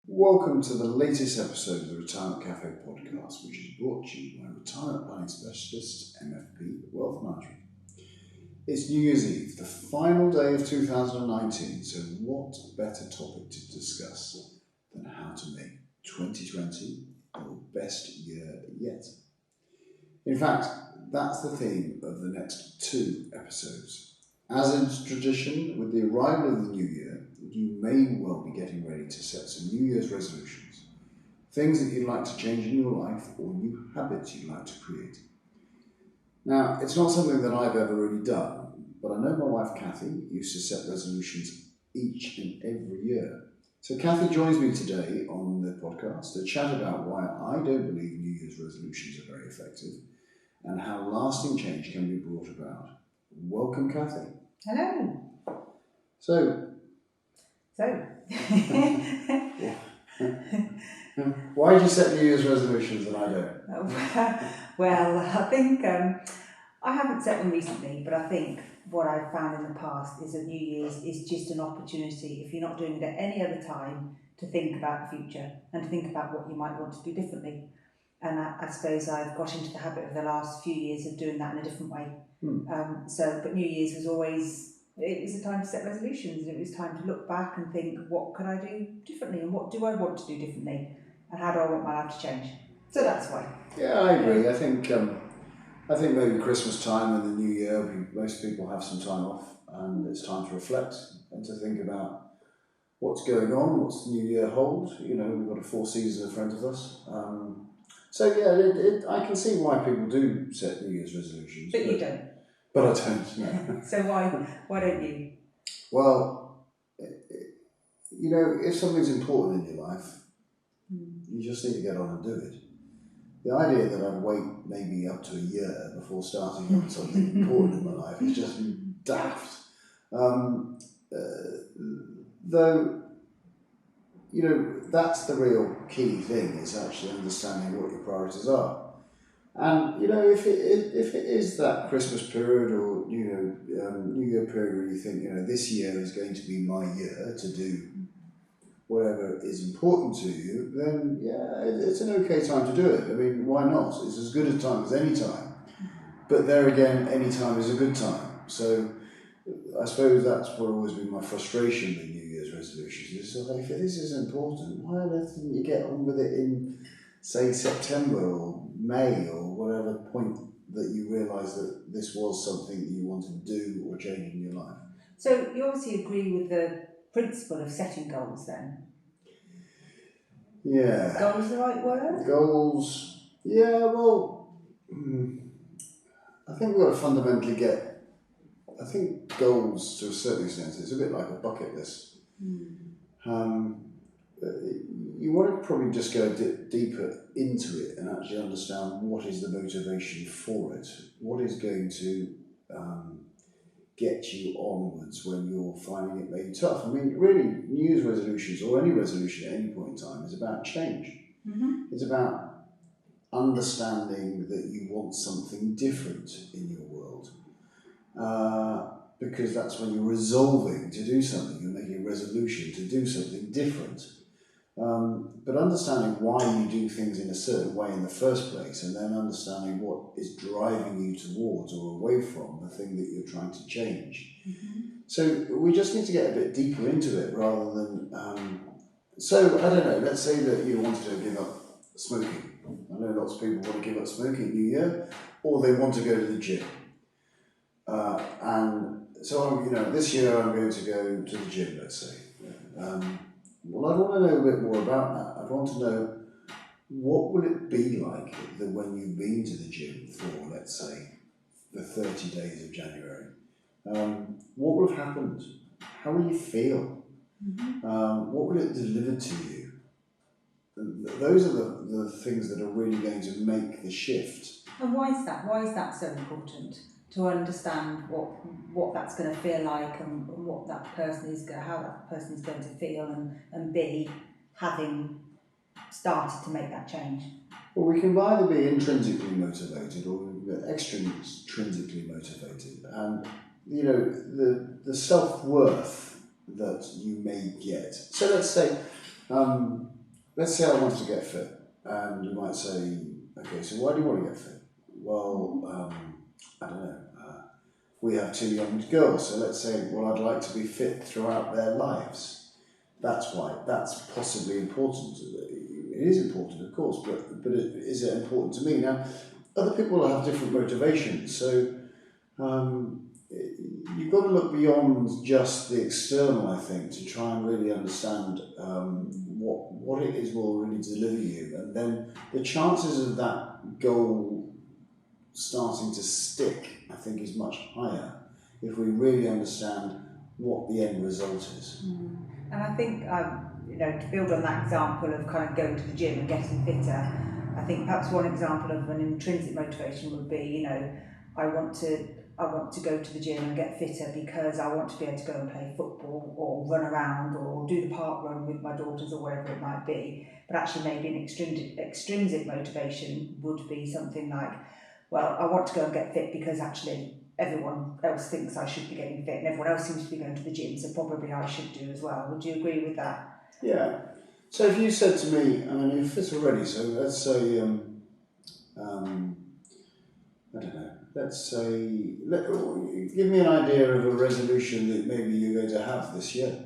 Welcome to the latest episode of the Retirement Cafe podcast, which is brought to you by retirement planning specialist MFP Wealth Management. It's New Year's Eve, the final day of 2019, so what better topic to discuss than how to make 2020 your best year yet? In fact, that's the theme of the next two episodes. As is tradition, with the arrival of the new year, you may well be getting ready to set some New Year's resolutions, things that you'd like to change in your life or new habits you'd like to create. Now, it's not something that I've ever really done, but I know my wife Kathy used to set resolutions each and every year. So Kathy joins me today on the podcast to chat about why I don't believe New Year's resolutions are very effective and how lasting change can be brought about. Welcome, Kathy. Hello. So, why did you set New Year's resolutions and I don't? Well, I think I haven't set them recently, but I think what I've found in the past is that New Year's is just an opportunity, if you're not doing it at any other time, to think about the future and to think about what you might want to do differently. And I suppose I've got into the habit of the last few years of doing that in a different way. But New Year's was always, it was a time to set resolutions, and it was time to look back and think, what could I do differently, and what do I want to do differently, and how do I want my life to change? So that's why. Yeah, I agree. I think maybe Christmas time and the New Year, most people have some time off, and it's time to reflect and to think about what's going on, what's the New Year hold. You know, we've got a 4 seasons in front of us. I can see why people do set New Year's resolutions. But you don't. But I don't, no. So why don't you? Well, you know, if something's important in your life, you just need to get on and do it. The idea that I'd wait maybe up to a year before starting on something important in my life is just daft. Though, you know, that's the real key thing, is actually understanding what your priorities are. And, you know, if it is that Christmas period or, you know, New Year period where you think, you know, this year is going to be my year to do whatever is important to you, then, yeah, it's an okay time to do it. I mean, why not? It's as good a time as any time. But there again, any time is a good time. So I suppose that's what always been my frustration with New Year's resolutions. It's like, if this is important, why on earth didn't you get on with it in, say, September or May or whatever point that you realised that this was something that you wanted to do or change in your life? So you obviously agree with the principle of setting goals then? Yeah. Goals the right word? Goals, yeah, well, I think we've got to fundamentally I think goals, to a certain extent, it's a bit like a bucket list. You want to probably just go deeper into it and actually understand what is the motivation for it. What is going to get you onwards when you're finding it maybe tough? I mean, really, New Year's resolutions or any resolution at any point in time is about change. It's about understanding that you want something different in your world. Because that's when you're resolving to do something, you're making a resolution to do something different. But understanding why you do things in a certain way in the first place, and then understanding what is driving you towards or away from the thing that you're trying to change. So we just need to get a bit deeper into it rather than... So, I don't know, let's say that you wanted to give up smoking. I know lots of people want to give up smoking New Year, or they want to go to the gym. And so, you know, this year I'm going to go to the gym, let's say. Well, I want to know a bit more about that. I want to know, what will it be like that when you've been to the gym for, let's say, the 30 days of January? What will have happened? How will you feel? What will it deliver to you? Those are the things that are really going to make the shift. And why is that? Why is that so important? To understand what that's going to feel like and what that person is how that person is going to feel and be, having started to make that change. Well, we can either be intrinsically motivated or extrinsically motivated, and you know the self-worth that you may get. So let's say let's say I wanted to get fit, and you might say, okay, so why do you want to get fit? Well, I don't know. We have 2 young girls, so let's say, well, I'd like to be fit throughout their lives. That's why. That's possibly important. It is important, of course, but is it important to me? Now, other people will have different motivations, so you've got to look beyond just the external, I think, to try and really understand what it is will really deliver you, and then the chances of that goal starting to stick, I think, is much higher if we really understand what the end result is. And I think, to build on that example of kind of going to the gym and getting fitter, I think perhaps one example of an intrinsic motivation would be, I want to go to the gym and get fitter because I want to be able to go and play football or run around or do the park run with my daughters or whatever it might be. But actually maybe an extrinsic motivation would be something like, well, I want to go and get fit because actually everyone else thinks I should be getting fit and everyone else seems to be going to the gym, so probably I should do as well. Would you agree with that? Yeah. So if you said to me, I mean, you're fit already, so let's say, I don't know, let's say, give me an idea of a resolution that maybe you're going to have this year.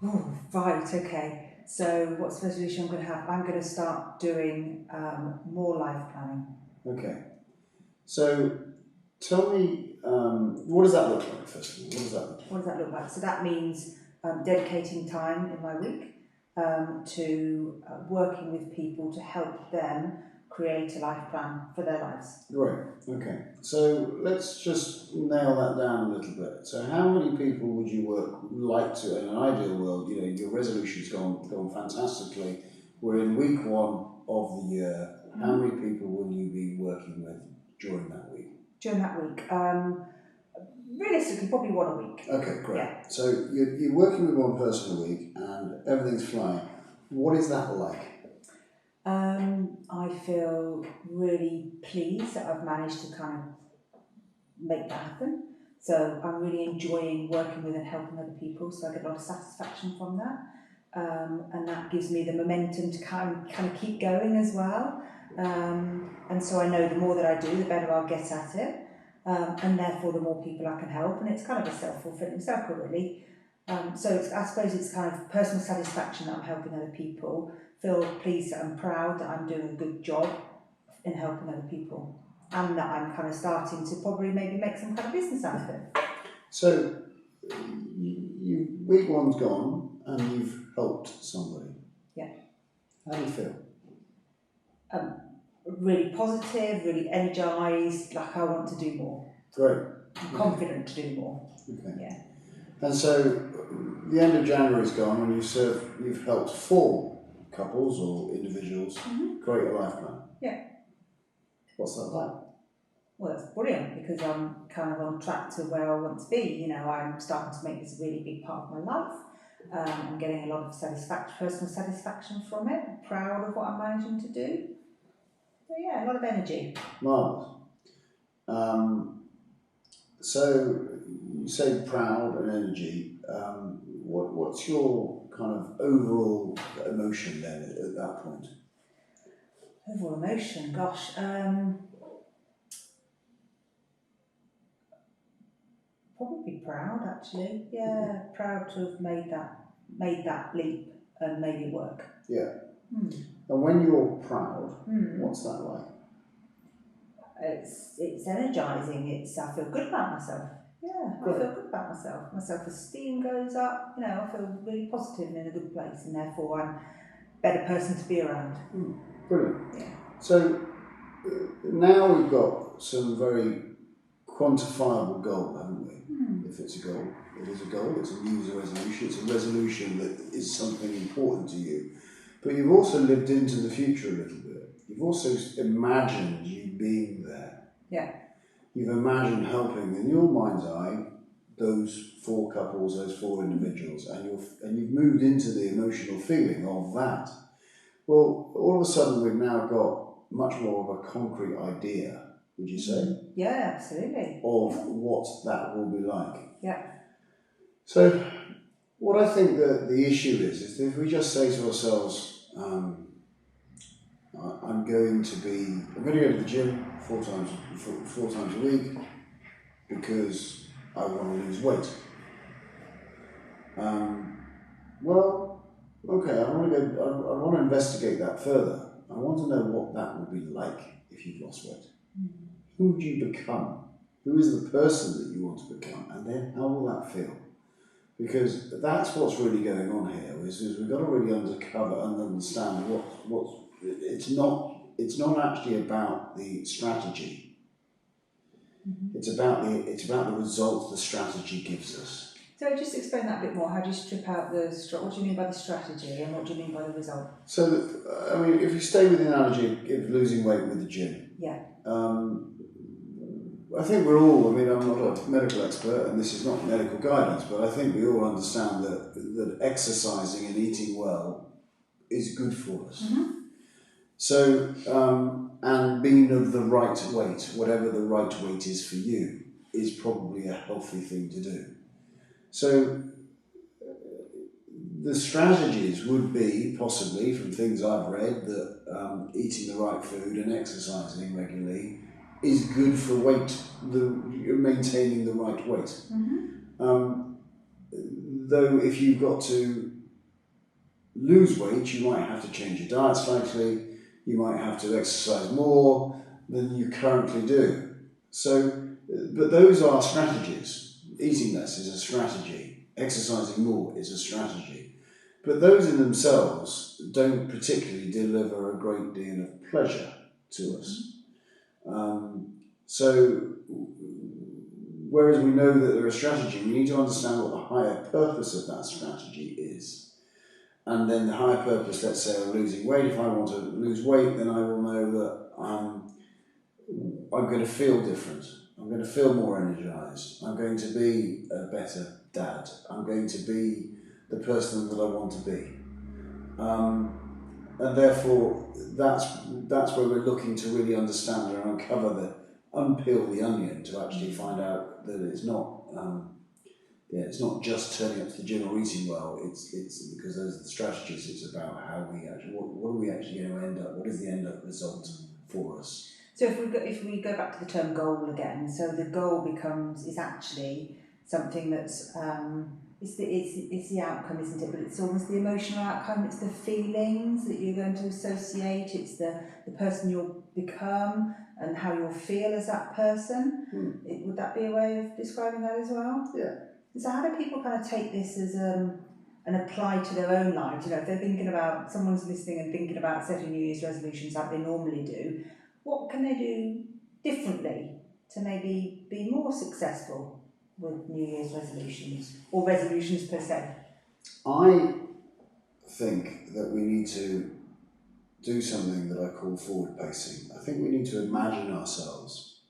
Oh, right, okay. So what's the resolution I'm going to have? I'm going to start doing more life planning. Okay. So tell me, what does that look like, first of all? What does that look like? What does that look like? So that means dedicating time in my week to working with people to help them create a life plan for their lives. Right, okay. So let's just nail that down a little bit. So how many people would you like to, in an ideal world, your resolution's gone fantastically. We're in week 1 of the year. How many people will you be working with during that week? During that week? Realistically, probably 1 a week. Okay, great. Yeah. So you're working with 1 person a week and everything's flying. What is that like? I feel really pleased that I've managed to kind of make that happen. So I'm really enjoying working with and helping other people, so I get a lot of satisfaction from that. And that gives me the momentum to kind of keep going as well. And so I know the more that I do, the better I'll get at it. And therefore the more people I can help, and it's kind of a self-fulfilling circle really. So I suppose it's kind of personal satisfaction that I'm helping other people, feel pleased and proud that I'm doing a good job in helping other people, and that I'm kind of starting to probably maybe make some kind of business out of it. So week 1's gone and you've helped somebody. Yeah. How do you feel? Really positive, really energised, like I want to do more. Great. I'm confident to do more. Okay. Yeah. And so the end of January's gone and you've helped 4 couples or individuals create a life plan. Yeah. What's that like? Well, that's brilliant because I'm kind of on track to where I want to be. I'm starting to make this a really big part of my life. I'm getting a lot of personal satisfaction from it. I'm proud of what I'm managing to do. So yeah, a lot of energy. Marvellous. So you say proud and energy. What's your kind of overall emotion then at that point? Overall emotion, gosh. Probably proud actually. Yeah, proud to have made that leap and made it work. Yeah. And when you're proud, what's that like? It's energising. I feel good about myself. Yeah, I feel good about myself. My self-esteem goes up. I feel really positive and in a good place, and therefore I'm a better person to be around. Brilliant. Yeah. So now we've got some very quantifiable goal, haven't we? If it's a goal, it is a goal. It's a New Year's resolution. It's a resolution that is something important to you. But you've also lived into the future a little bit. You've also imagined you being there. Yeah. You've imagined helping, in your mind's eye, those 4 couples, those 4 individuals, and you've moved into the emotional feeling of that. Well, all of a sudden we've now got much more of a concrete idea, would you say? Yeah, absolutely. Of what that will be like. Yeah. So what I think that the issue is if we just say to ourselves, I'm going to go to the gym four times a week because I want to lose weight. Well, okay, I want to investigate that further. I want to know what that would be like if you've lost weight. Who would you become? Who is the person that you want to become? And then how will that feel? Because that's what's really going on here, is we've got to really uncover and understand what's it's not actually about the strategy. It's about the results the strategy gives us. So just explain that a bit more. How do you strip out what do you mean by the strategy and what do you mean by the result? So, I mean, if you stay with the analogy of losing weight with the gym, I think we're all, I'm not a medical expert and this is not medical guidance, but I think we all understand that exercising and eating well is good for us. So, and being of the right weight, whatever the right weight is for you, is probably a healthy thing to do. So, the strategies would be, possibly, from things I've read, that eating the right food and exercising regularly is good for weight, maintaining the right weight. Though if you've got to lose weight, you might have to change your diet slightly, you might have to exercise more than you currently do. So, but those are strategies. Eating less is a strategy. Exercising more is a strategy. But those in themselves don't particularly deliver a great deal of pleasure to us. So, whereas we know that there is strategy, we need to understand what the higher purpose of that strategy is. And then the higher purpose, let's say I'm losing weight. If I want to lose weight, then I will know that I'm going to feel different. I'm going to feel more energized. I'm going to be a better dad. I'm going to be the person that I want to be. And therefore, that's where we're looking to really understand and unpeel the onion to actually find out that it's not just turning up to the gym or eating well. It's because those are the strategies. It's about how we actually what are we actually going to end up? What is the end up result for us? So if we go back to the term goal again, so the goal is actually something that's it's the outcome, isn't it? But it's almost the emotional outcome. It's the feelings that you're going to associate. It's the person you'll become and how you'll feel as that person. Would that be a way of describing that as well? Yeah. So how do people kind of take this as and apply to their own lives? If they're thinking about, someone's listening and thinking about setting New Year's resolutions like they normally do, what can they do differently to maybe be more successful with New Year's resolutions, or resolutions per se? I think that we need to do something that I call forward pacing. I think we need to imagine ourselves,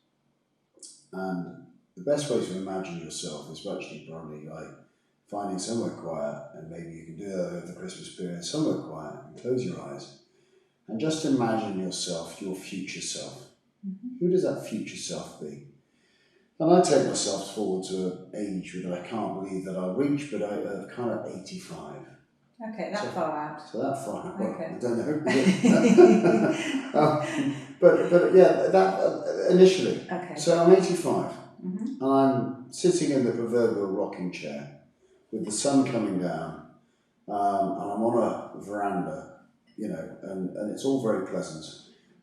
and the best way to imagine yourself is actually probably like finding somewhere quiet, and maybe you can do that over the Christmas period, somewhere quiet, and close your eyes, and just imagine yourself, your future self. Who does that future self be? And I take myself forward to an age that I can't believe that I'll reach, but I'm kind of 85. Okay, far out. So that far out. Well, okay. I don't know. But yeah, that initially. Okay. So I'm 85, and I'm sitting in the proverbial rocking chair with the sun coming down, and I'm on a veranda, and it's all very pleasant,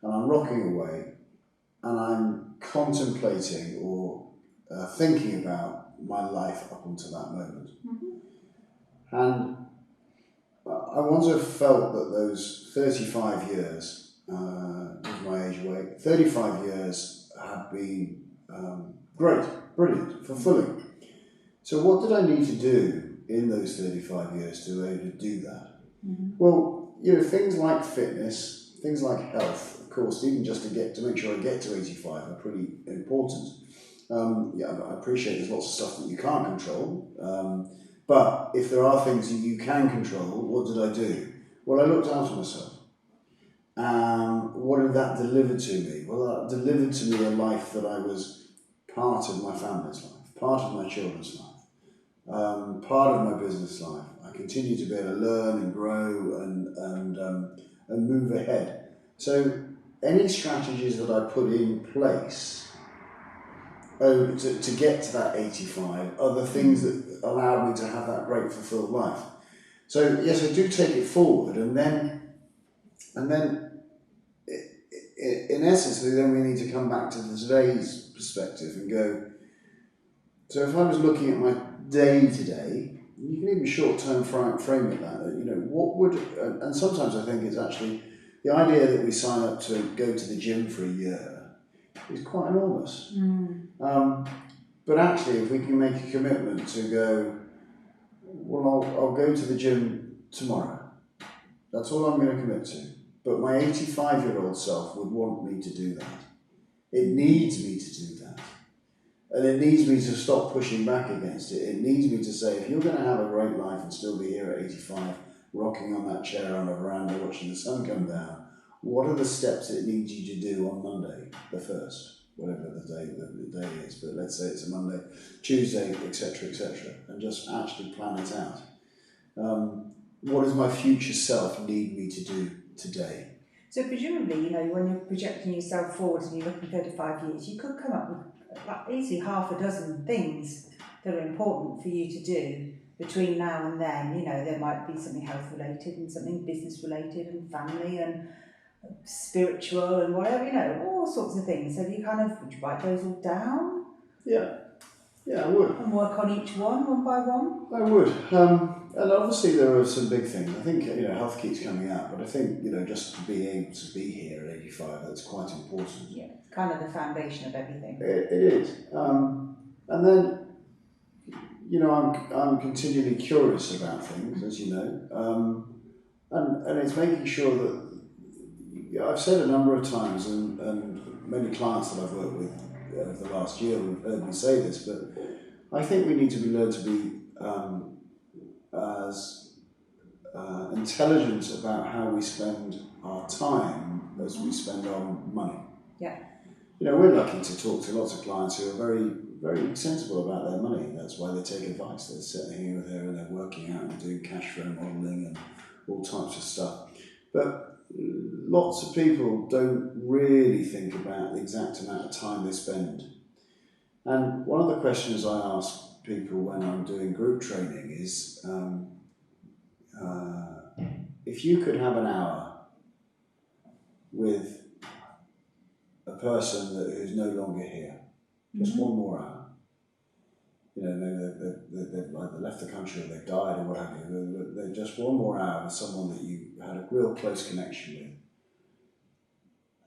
and I'm rocking away, and I'm contemplating or thinking about my life up until that moment. And I once have felt that those 35 years, with my age weight, 35 years have been great, brilliant, fulfilling. So what did I need to do in those 35 years to be able to do that? Well, things like fitness, things like health, of course, even just to make sure I get to 85 are pretty important. I appreciate there's lots of stuff that you can't control, but if there are things that you can control, what did I do? Well, I looked after myself. What did that deliver to me? Well, that delivered to me a life that I was part of my family's life, part of my children's life, part of my business life. I continue to be able to learn and grow and move ahead. So any strategies that I put in place to get to that 85 are the things that allowed me to have that great fulfilled life. So yes, I do take it forward, and then in essence, then we need to come back to today's perspective and go, so if I was looking at my day to day, you can even short-term frame it that, what would, and sometimes I think it's actually, the idea that we sign up to go to the gym for a year is quite enormous. But actually, if we can make a commitment to go, well, I'll go to the gym tomorrow. That's all I'm going to commit to. But my 85-year-old self would want me to do that. It needs me to do that. And it needs me to stop pushing back against it. It needs me to say, if you're going to have a great life and still be here at 85, rocking on that chair on a veranda watching the sun come down, what are the steps it needs you to do on Monday, the 1st, whatever the day is, but let's say it's a Monday, Tuesday, etc., and just actually plan it out. What does my future self need me to do today? So presumably, when you're projecting yourself forward and you're looking 35 years, you could come up with easily half a dozen things that are important for you to do between now and then. There might be something health related and something business related and family and spiritual and whatever, all sorts of things. So would you write those all down? Yeah, I would. And work on each one by one? I would. And obviously there are some big things. I think, health keeps coming out, but I think, just to be able to be here at 85, that's quite important. Yeah, it's kind of the foundation of everything. It is. And then, I'm continually curious about things, as you know. And it's making sure that, I've said a number of times, and many clients that I've worked with over the last year have heard me say this, but I think we need to learn to be as intelligent about how we spend our time as we spend our money. Yeah. We're lucky to talk to lots of clients who are very, very sensible about their money. That's why they take advice. They're sitting here with her and they're working out and doing cash flow modelling and all types of stuff. But lots of people don't really think about the exact amount of time they spend. And one of the questions I ask people when I'm doing group training is, if you could have an hour with a person who's no longer here, just one more hour, they've either left the country or they've died or what have you, they're just one more hour with someone that you had a real close connection with,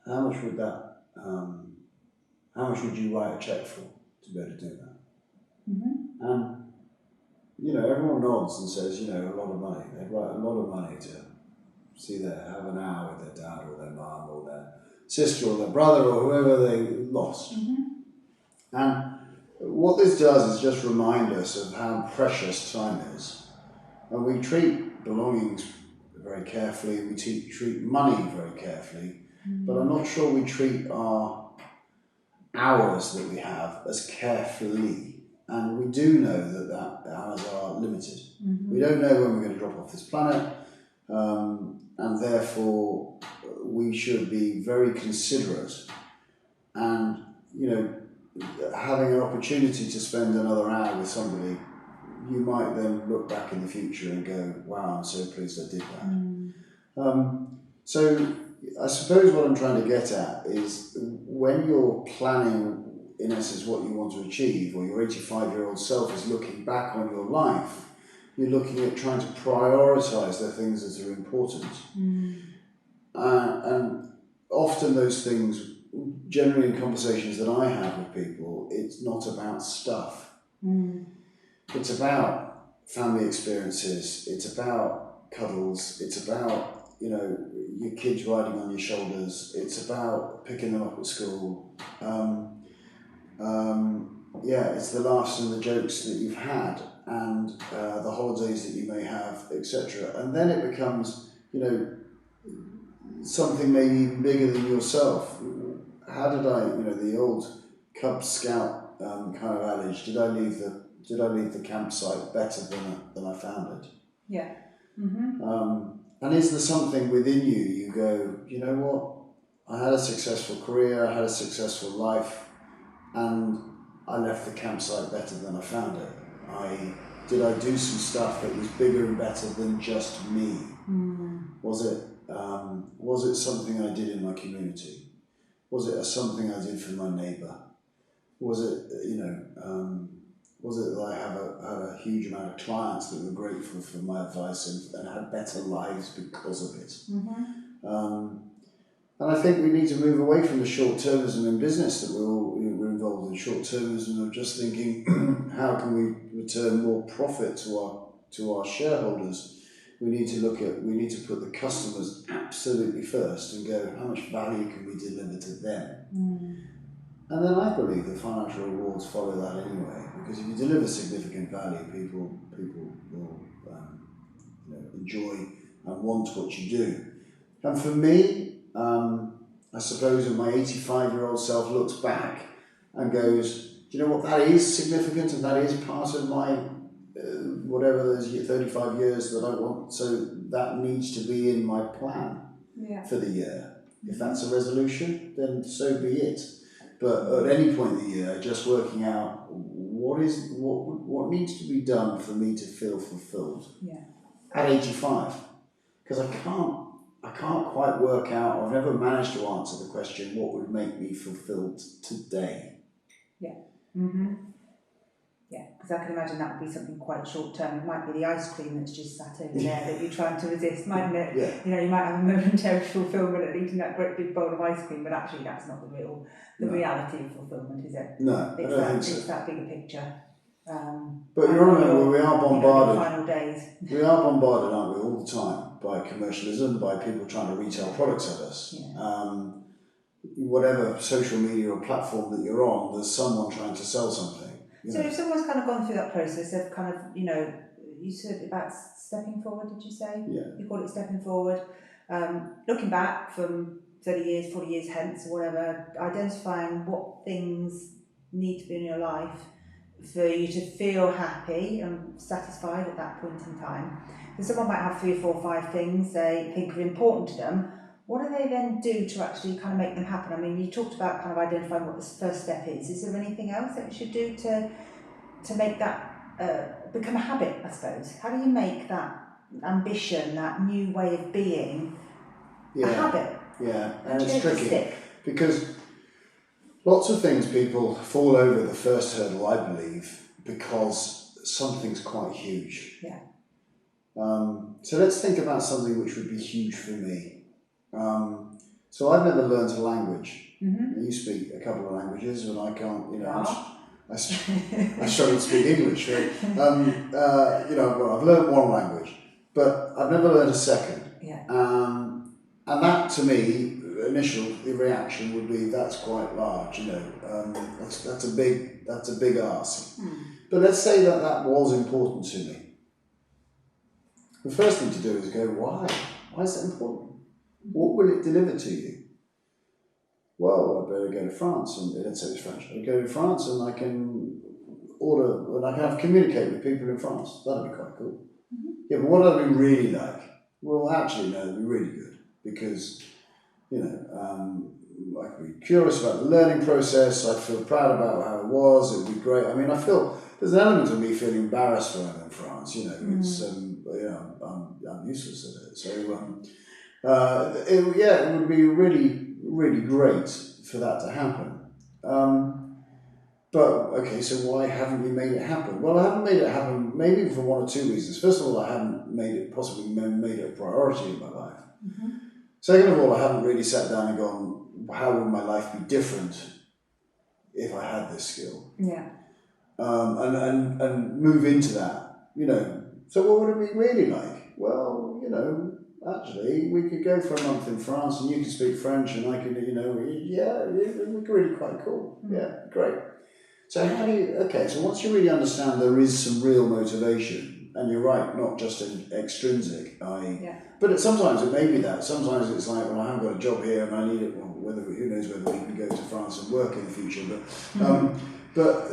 how much would that, how much would you write a cheque for to be able to do that? And everyone nods and says, a lot of money. They'd write a lot of money to have an hour with their dad or their mum or their sister or their brother or whoever they lost. And what this does is just remind us of how precious time is. And we treat belongings very carefully, we treat money very carefully, but I'm not sure we treat our hours that we have as carefully. And we do know that hours are limited. We don't know when we're going to drop off this planet, and therefore we should be very considerate. And, having an opportunity to spend another hour with somebody, you might then look back in the future and go, wow, I'm so pleased I did that. So I suppose what I'm trying to get at is when you're planning, in essence, what you want to achieve, or your 85-year-old self is looking back on your life, you're looking at trying to prioritise the things that are important. And often those things, generally in conversations that I have with people, it's not about stuff. It's about family experiences, it's about cuddles, it's about, your kids riding on your shoulders, it's about picking them up at school. It's the laughs and the jokes that you've had and the holidays that you may have, etc. And then it becomes, something maybe even bigger than yourself. How did I, the old Cub Scout kind of adage, did I leave the campsite better than I found it? Yeah. Mm-hmm. And is there something within you go, you know what, I had a successful career, I had a successful life, and I left the campsite better than I found it. Did I do some stuff that was bigger and better than just me? Was it something I did in my community? Was it something I did for my neighbour? Was it, was it that I had a huge amount of clients that were grateful for my advice and had better lives because of it? And I think we need to move away from the short-termism in business that we're involved in, short-termism of just thinking, how can we return more profit to our shareholders? We need to put the customers absolutely first and go, how much value can we deliver to them? And then I believe the financial rewards follow that anyway, because if you deliver significant value, people will enjoy and want what you do. And for me, I suppose if my 85-year-old self looks back and goes, do you know what, that is significant and that is part of my whatever those 35 years that I want, so that needs to be in my plan for the year. If that's a resolution, then so be it. But at any point in the year, just working out what needs to be done for me to feel fulfilled at 85, because I can't quite work out. I've never managed to answer the question, what would make me fulfilled today? Yeah. Mm-hmm. Yeah, because I can imagine that would be something quite short term. It might be the ice cream that's just sat over there that you're trying to resist, mightn't it? Yeah. You might have a momentary fulfilment at eating that great big bowl of ice cream, but actually that's not the reality of fulfilment, is it? No, I don't think so. It's that bigger picture. But you remember, we are bombarded. Final days. We are bombarded, aren't we, all the time by commercialism, by people trying to retail products at us. Yeah. Whatever social media or platform that you're on, there's someone trying to sell something. So if someone's kind of gone through that process of kind of, you said about stepping forward, did you say? Yeah. You called it stepping forward. Looking back from 30 years, 40 years hence, or whatever, identifying what things need to be in your life for you to feel happy and satisfied at that point in time. So someone might have 3 or 4 or 5 things they think are important to them. What do they then do to actually kind of make them happen? I mean, you talked about kind of identifying what the first step is. Is there anything else that we should do to make that become a habit, I suppose? How do you make that ambition, that new way of being, a habit? Yeah, and it's tricky because lots of things people fall over the first hurdle, I believe, because something's quite huge. Yeah. So let's think about something which would be huge for me. So I've never learned a language. Mm-hmm. You speak a couple of languages, and I can't. I struggle to speak English. Right? I've learned one language, but I've never learned a second. Yeah. And that, to me, initial reaction would be that's quite large. That's a big ask. But let's say that was important to me. The first thing to do is go, why? Why is that important? What will it deliver to you? Well, I better go to France, and let's say it's French. I go to France and I can order, and I can communicate with people in France. That'd be quite cool. Mm-hmm. Yeah, but what would it be really like? Well, actually, no, it'd be really good because, I could be curious about the learning process. I'd feel proud about how it was. It'd be great. I mean, I feel there's an element of me feeling embarrassed when I'm in France. It's I'm useless at it. So. It would be really, really great for that to happen. But, okay, so why haven't we made it happen? Well, I haven't made it happen maybe for 1 or 2 reasons. First of all, I haven't made it a priority in my life. Mm-hmm. Second of all, I haven't really sat down and gone, how would my life be different if I had this skill? Yeah. And move into that, So what would it be really like? Well, actually, we could go for a month in France and you could speak French and I could, it would be really quite cool. Mm. Yeah, great. So so once you really understand there is some real motivation, and you're right, not just an extrinsic, but sometimes it may be that. Sometimes it's like, well, I haven't got a job here and I need it, who knows whether we can go to France and work in the future, but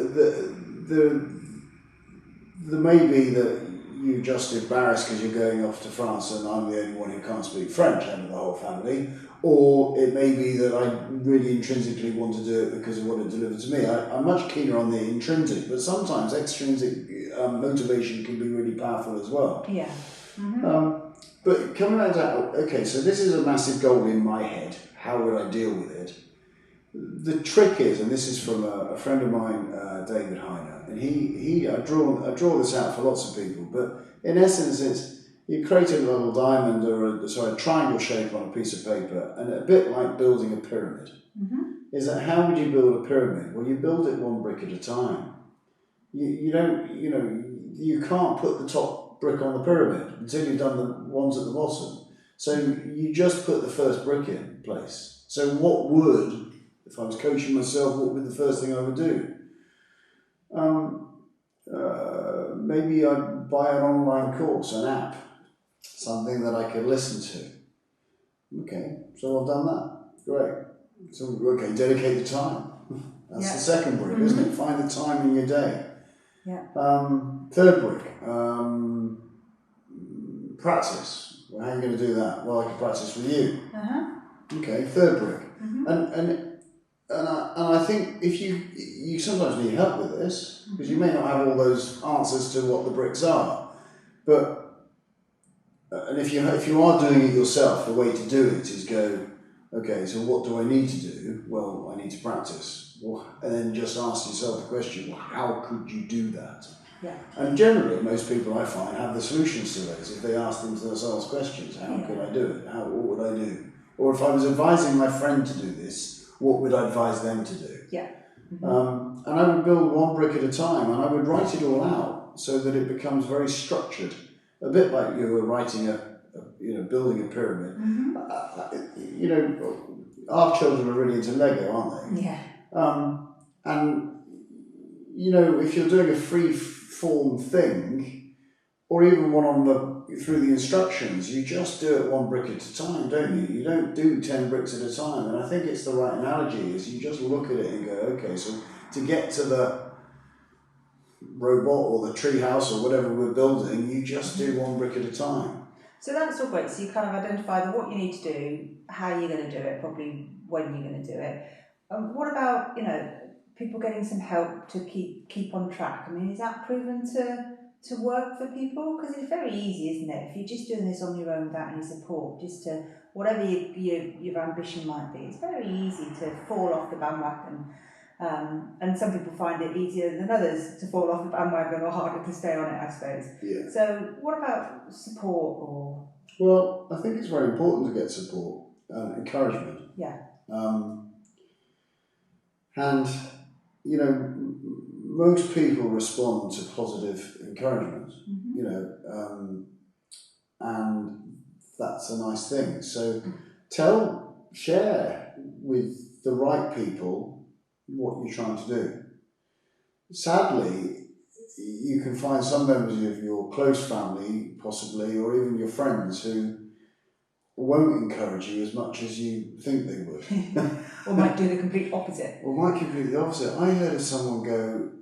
the may be that you're just embarrassed because you're going off to France and I'm the only one who can't speak French out of the whole family, or it may be that I really intrinsically want to do it because of what it delivered to me. I'm much keener on the intrinsic, but sometimes extrinsic motivation can be really powerful as well. Yeah. Mm-hmm. But coming back to, okay, so this is a massive goal in my head. How would I deal with it? The trick is, and this is from a friend of mine, David Heiner, and I draw this out for lots of people, but in essence it's, you create a little diamond or a triangle shape on a piece of paper, and a bit like building a pyramid. Mm-hmm. Is that how would you build a pyramid? Well, you build it one brick at a time. You don't, you can't put the top brick on the pyramid until you've done the ones at the bottom. So you just put the first brick in place. So what would, if I was coaching myself, what would the first thing I would do? Maybe I'd buy an online course, an app, something that I could listen to. Okay, so I've done that. Great. So, okay, dedicate the time. That's the second brick, isn't it? Find the time in your day. Yeah. Third brick, practice. Well, how are you going to do that? Well, I can practice with you. Okay, third brick. And I think if you sometimes need help with this, because you may not have all those answers to what the bricks are, but and if you are doing it yourself, the way to do it is go, okay, so what do I need to do? Well, I need to practice. And then just ask yourself the question, well, how could you do that? Yeah. And generally, most people I find have the solutions to those. If they ask themselves questions, how could I do it? What would I do? Or if I was advising my friend to do this, what would I advise them to do? Yeah. And I would build one brick at a time, and I would write it all out so that it becomes very structured, a bit like you were writing building a pyramid. Our children are really into Lego, aren't they? Yeah. And if you're doing a free form thing, or even one through the instructions, you just do it one brick at a time, don't you? You don't do 10 bricks at a time. And I think it's the right analogy, is you just look at it and go, okay, so to get to the robot or the tree house or whatever we're building, you just do one brick at a time. So that's all great. So you kind of identify what you need to do, how you're going to do it, probably when you're going to do it. What about, people getting some help to keep on track? I mean, is that proven to work for people? Because it's very easy, isn't it? If you're just doing this on your own without any support, just to whatever your ambition might be, it's very easy to fall off the bandwagon. And some people find it easier than others to fall off the bandwagon, or harder to stay on it, I suppose. Yeah. So what about support or? Well, I think it's very important to get support, encouragement. Yeah. And most people respond to positive encouragement, and that's a nice thing. So share with the right people what you're trying to do. Sadly, you can find some members of your close family, possibly, or even your friends, who won't encourage you as much as you think they would. Or might do the complete opposite. Or might completely the opposite. I heard of someone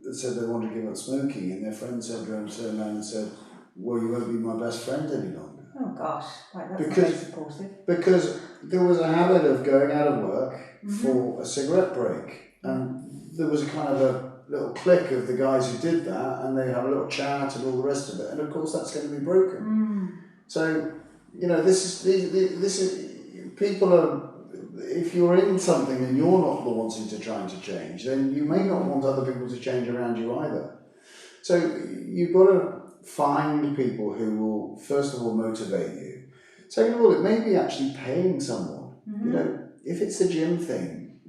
that said they wanted to give up smoking, and their friend turned around and said, well, you won't be my best friend any longer. Oh gosh, right, that's not very supportive. Because there was a habit of going out of work for a cigarette break, and there was a kind of a little clique of the guys who did that, and they have a little chat and all the rest of it, and of course that's going to be broken. So, this is people are. If you're in something and you're not the wanting to trying to change, then you may not want other people to change around you either. So you've got to find people who will, first of all, motivate you. Second of all, it may be actually paying someone. If it's a gym thing,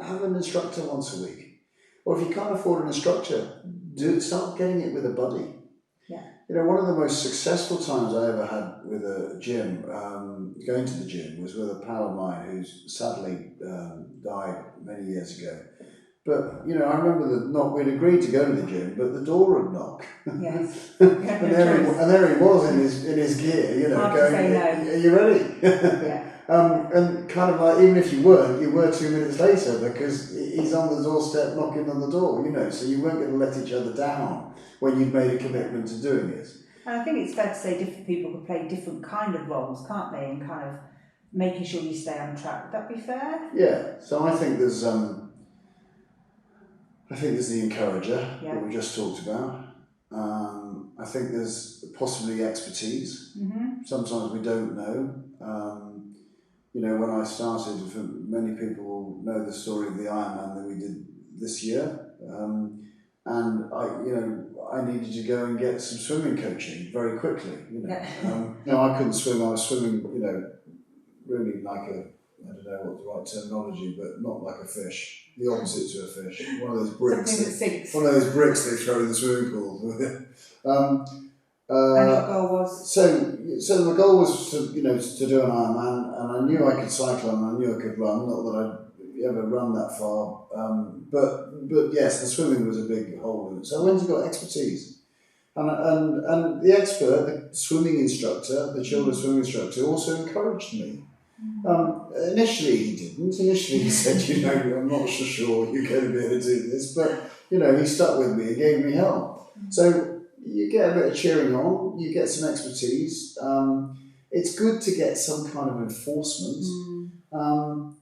have an instructor once a week. Or if you can't afford an instructor, start getting it with a buddy. Yeah. One of the most successful times I ever had with a gym, going to the gym, was with a pal of mine who's sadly died many years ago. But, you know, I remember we'd agreed to go to the gym, but the door would knock. Yes. and there he was in his gear, you know, Hard going, to say no. are you ready? Yeah. And kind of like, even if you were 2 minutes later, because he's on the doorstep knocking on the door, you know, so you weren't going to let each other down when you'd made a commitment to doing it. And I think it's fair to say different people can play different kind of roles, can't they? And kind of making sure you stay on track. Would that be fair? Yeah. So I think there's the encourager that we just talked about. I think there's possibly expertise. Mm-hmm. Sometimes we don't know. You know, when I started, many people will know the story of the Ironman that we did this year. And I needed to go and get some swimming coaching very quickly. You know, no, I couldn't swim. I was swimming, you know, really like I don't know what the right terminology, but not like a fish. The opposite to a fish. One of those bricks. Something that sinks. One of those bricks they throw in the swimming pool. And your goal was? So the goal was to do an Ironman, and I knew I could cycle and I knew I could run. Not that I'd ever run that far, but yes, the swimming was a big hole in it. So I went and got expertise, and the expert, the swimming instructor, the children's swimming instructor, also encouraged me. Initially he didn't. Initially he said, I'm not so sure you're going to be able to do this, but he stuck with me and gave me help. So you get a bit of cheering on, you get some expertise. It's good to get some kind of enforcement.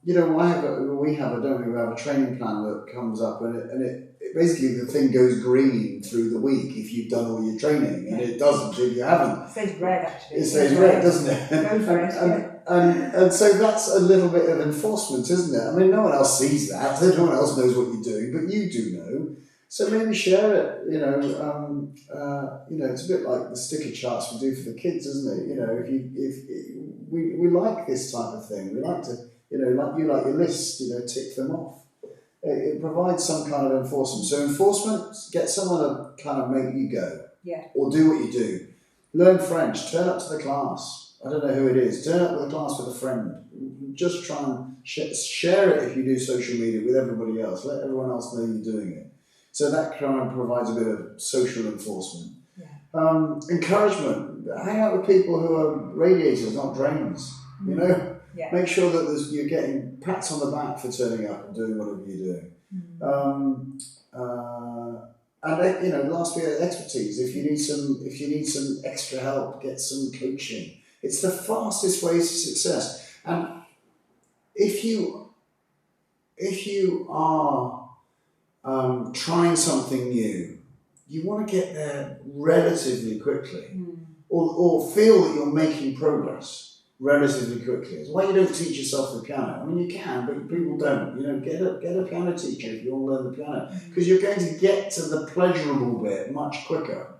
We have a training plan that comes up, and it basically the thing goes green through the week if you've done all your training, and it doesn't if you haven't. It stays red, actually. It stays red, doesn't it? Go for it. And so that's a little bit of enforcement, isn't it? I mean, no one else sees that, no one else knows what you're doing, but you do know. So maybe share it. It's a bit like the sticker charts we do for the kids, isn't it? If we like this type of thing, we like to, like your list, tick them off. It provides some kind of enforcement. So enforcement, get someone to kind of make you go, or do what you do. Learn French. Turn up to the class. I don't know who it is. Turn up to the class with a friend. Just try and share it if you do social media with everybody else. Let everyone else know you're doing it. So that kind of provides a bit of social enforcement. Yeah. Encouragement. Hang out with people who are radiators, not drains. Yeah. Make sure that you're getting pats on the back for turning up and doing whatever you're doing. And last bit, expertise. If you need some extra help, get some coaching. It's the fastest way to success. And if you are trying something new, you want to get there relatively quickly, or feel that you're making progress relatively quickly. It's why you don't teach yourself the piano. I mean, you can, but people don't. Get a piano teacher if you want to learn the piano, because you're going to get to the pleasurable bit much quicker.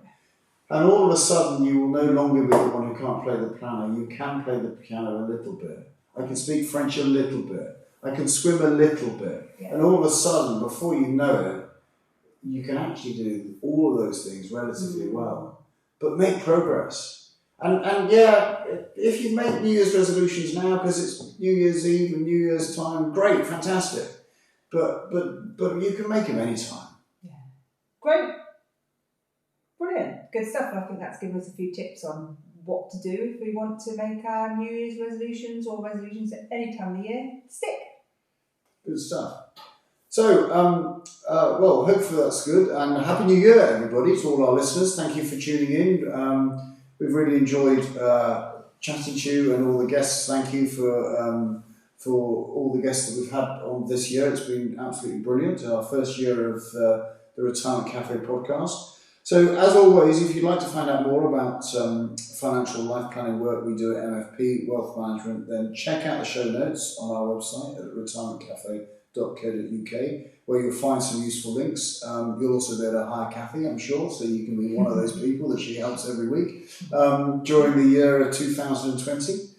And all of a sudden, you will no longer be the one who can't play the piano. You can play the piano a little bit. I can speak French a little bit. I can swim a little bit. Yeah. And all of a sudden, before you know it, you can actually do all of those things relatively well. But make progress. And if you make New Year's resolutions now because it's New Year's Eve and New Year's time, great, fantastic. But you can make them anytime. Yeah. Great. Brilliant. Good stuff. I think that's given us a few tips on what to do if we want to make our New Year's resolutions or resolutions at any time of the year stick. Good stuff. So, hopefully that's good. And Happy New Year, everybody, to all our listeners. Thank you for tuning in. We've really enjoyed chatting to you and all the guests. Thank you for all the guests that we've had on this year. It's been absolutely brilliant. Our first year of the Retirement Cafe podcast. So, as always, if you'd like to find out more about financial life planning work we do at MFP Wealth Management, then check out the show notes on our website at retirementcafe.co.uk, where you'll find some useful links. You'll also be able to hire Kathy, I'm sure, so you can be one of those people that she helps every week during the year of 2020.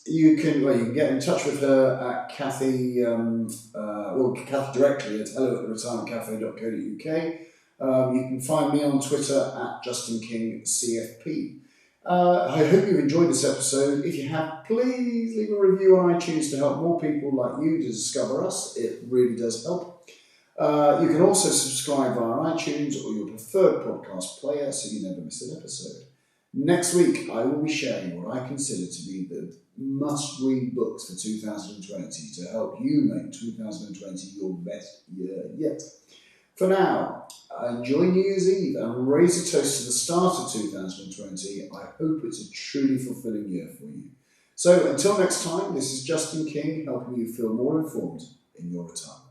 You can get in touch with her at Kathy, Kathy directly at hello@retirementcafe.co.uk. You can find me on Twitter at JustinKingCFP. I hope you've enjoyed this episode. If you have, please leave a review on iTunes to help more people like you to discover us. It really does help. You can also subscribe via iTunes or your preferred podcast player so you never miss an episode. Next week, I will be sharing what I consider to be the must-read books for 2020 to help you make 2020 your best year yet. For now, enjoy New Year's Eve and raise a toast to the start of 2020. I hope it's a truly fulfilling year for you. So until next time, this is Justin King helping you feel more informed in your retirement.